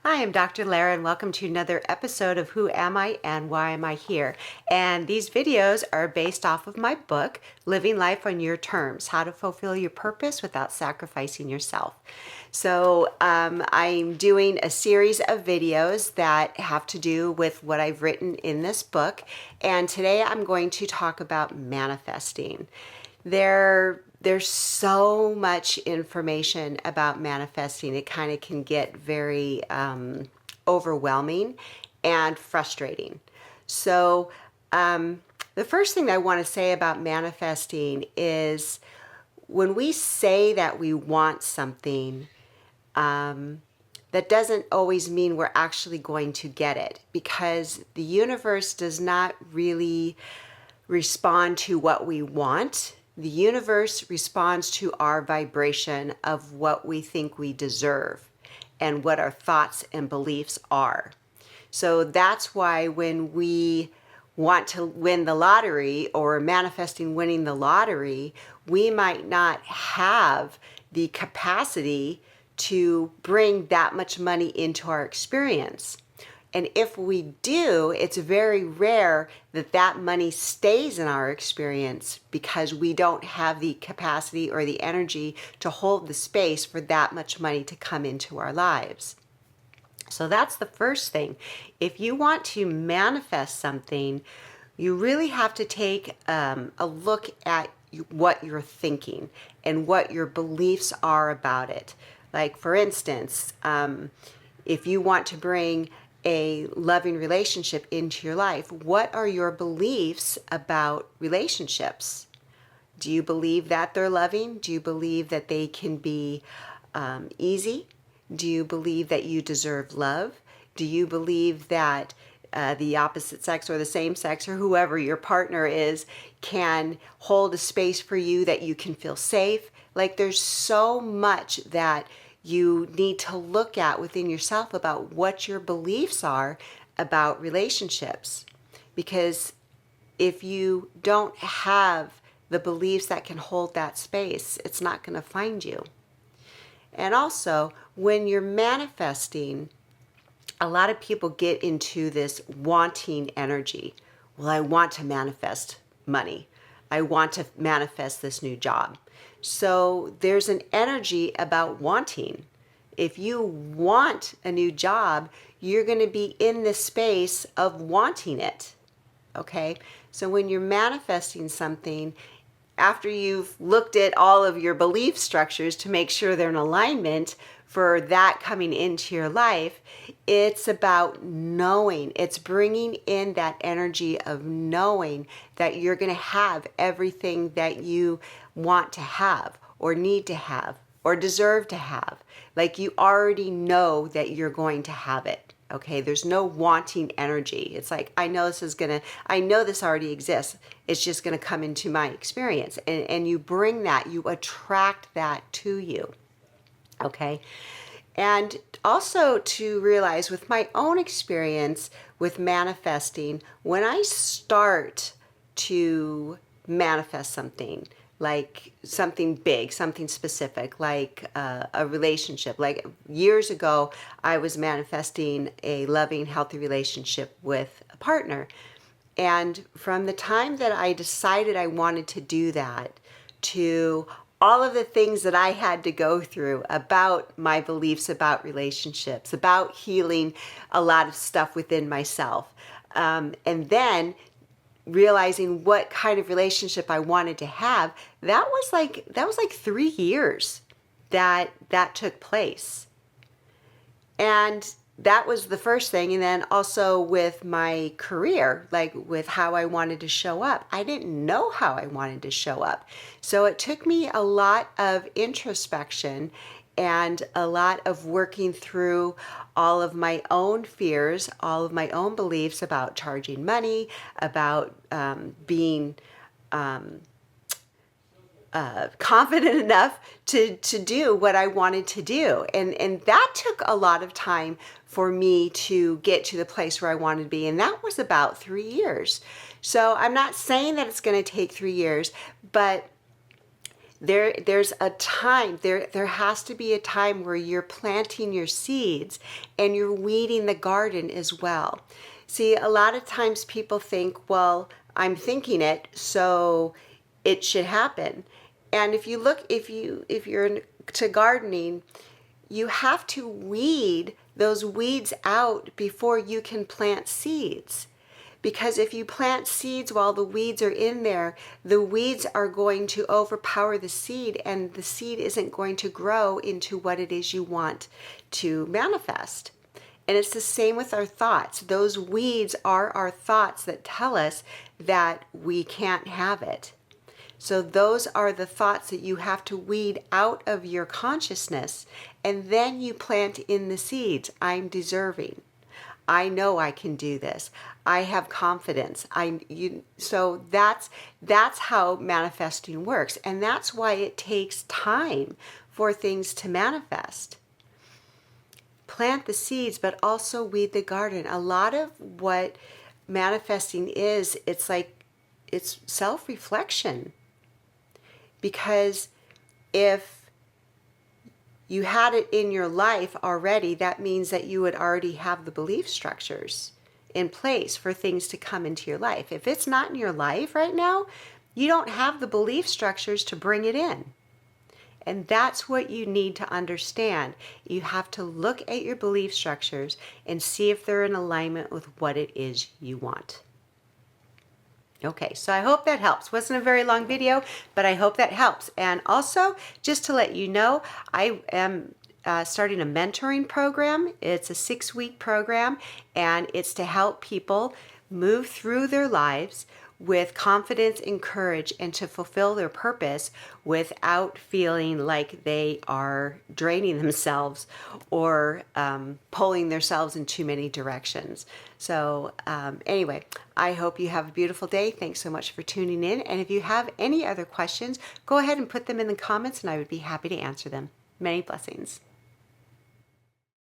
Hi, I'm Dr. Lara and welcome to another episode of Who Am I and Why Am I Here? And these videos are based off of my book, Living Life on Your Terms, How to Fulfill Your Purpose Without Sacrificing Yourself. So I'm doing a series of videos that have to do with what I've written in this book. And today I'm going to talk about manifesting. There's so much information about manifesting. It kind of can get very overwhelming and frustrating. So the first thing I want to say about manifesting is when we say that we want something, that doesn't always mean we're actually going to get it, because the universe does not really respond to what we want. The universe responds to our vibration of what we think we deserve and what our thoughts and beliefs are. So that's why when we want to win the lottery or manifesting winning the lottery, we might not have the capacity to bring that much money into our experience. And if we do, it's very rare that that money stays in our experience because we don't have the capacity or the energy to hold the space for that much money to come into our lives. So that's the first thing. If you want to manifest something, you really have to take a look at what you're thinking and what your beliefs are about it. Like, for instance, if you want to bring a loving relationship into your life, what are your beliefs about relationships? Do you believe that they're loving? Do you believe that they can be easy? Do you believe that you deserve love? Do you believe that the opposite sex or the same sex or whoever your partner is can hold a space for you that you can feel safe? Like, there's so much that you need to look at within yourself about what your beliefs are about relationships. Because if you don't have the beliefs that can hold that space, it's not going to find you. And also, when you're manifesting, a lot of people get into this wanting energy. Well, I want to manifest money. I want to manifest this new job. So there's an energy about wanting. If you want a new job, you're going to be in this space of wanting it. Okay? So when you're manifesting something, after you've looked at all of your belief structures to make sure they're in alignment for that coming into your life, it's about knowing. It's bringing in that energy of knowing that you're going to have everything that you want to have or need to have or deserve to have. Like, you already know that you're going to have it. Okay, there's no wanting energy. It's like, I know this already exists. It's just gonna come into my experience. And you bring that, you attract that to you. Okay. And also to realize, with my own experience with manifesting, when I start to manifest something, like something big, something specific, like a relationship. Like, years ago, I was manifesting a loving, healthy relationship with a partner. And from the time that I decided I wanted to do that, to all of the things that I had to go through about my beliefs about relationships, about healing a lot of stuff within myself, and then realizing what kind of relationship I wanted to have, that was like 3 years that took place. And that was the first thing. And then also with my career, like with how I wanted to show up, I didn't know how I wanted to show up. So it took me a lot of introspection and a lot of working through all of my own fears, all of my own beliefs about charging money, about being confident enough to do what I wanted to do. And that took a lot of time for me to get to the place where I wanted to be. And that was about 3 years. So I'm not saying that it's going to take 3 years, but There's a time, there has to be a time where you're planting your seeds and you're weeding the garden as well. See, a lot of times people think, well, I'm thinking it, so it should happen. And if you look, if you're into gardening, you have to weed those weeds out before you can plant seeds. Because if you plant seeds while the weeds are in there, the weeds are going to overpower the seed, and the seed isn't going to grow into what it is you want to manifest. And it's the same with our thoughts. Those weeds are our thoughts that tell us that we can't have it. So those are the thoughts that you have to weed out of your consciousness, and then you plant in the seeds. I'm deserving. I know I can do this. I have confidence. So that's how manifesting works, and that's why it takes time for things to manifest. Plant the seeds, but also weed the garden. A lot of what manifesting is, it's self-reflection. Because if you had it in your life already, that means that you would already have the belief structures in place for things to come into your life. If it's not in your life right now, you don't have the belief structures to bring it in. And that's what you need to understand. You have to look at your belief structures and see if they're in alignment with what it is you want. Okay, so I hope that helps. Wasn't a very long video, but I hope that helps. And also, just to let you know, I am starting a mentoring program. It's a 6-week program, and it's to help people move through their lives with confidence and courage, and to fulfill their purpose without feeling like they are draining themselves or pulling themselves in too many directions. So anyway, I hope you have a beautiful day. Thanks so much for tuning in. And if you have any other questions, go ahead and put them in the comments, and I would be happy to answer them. Many blessings.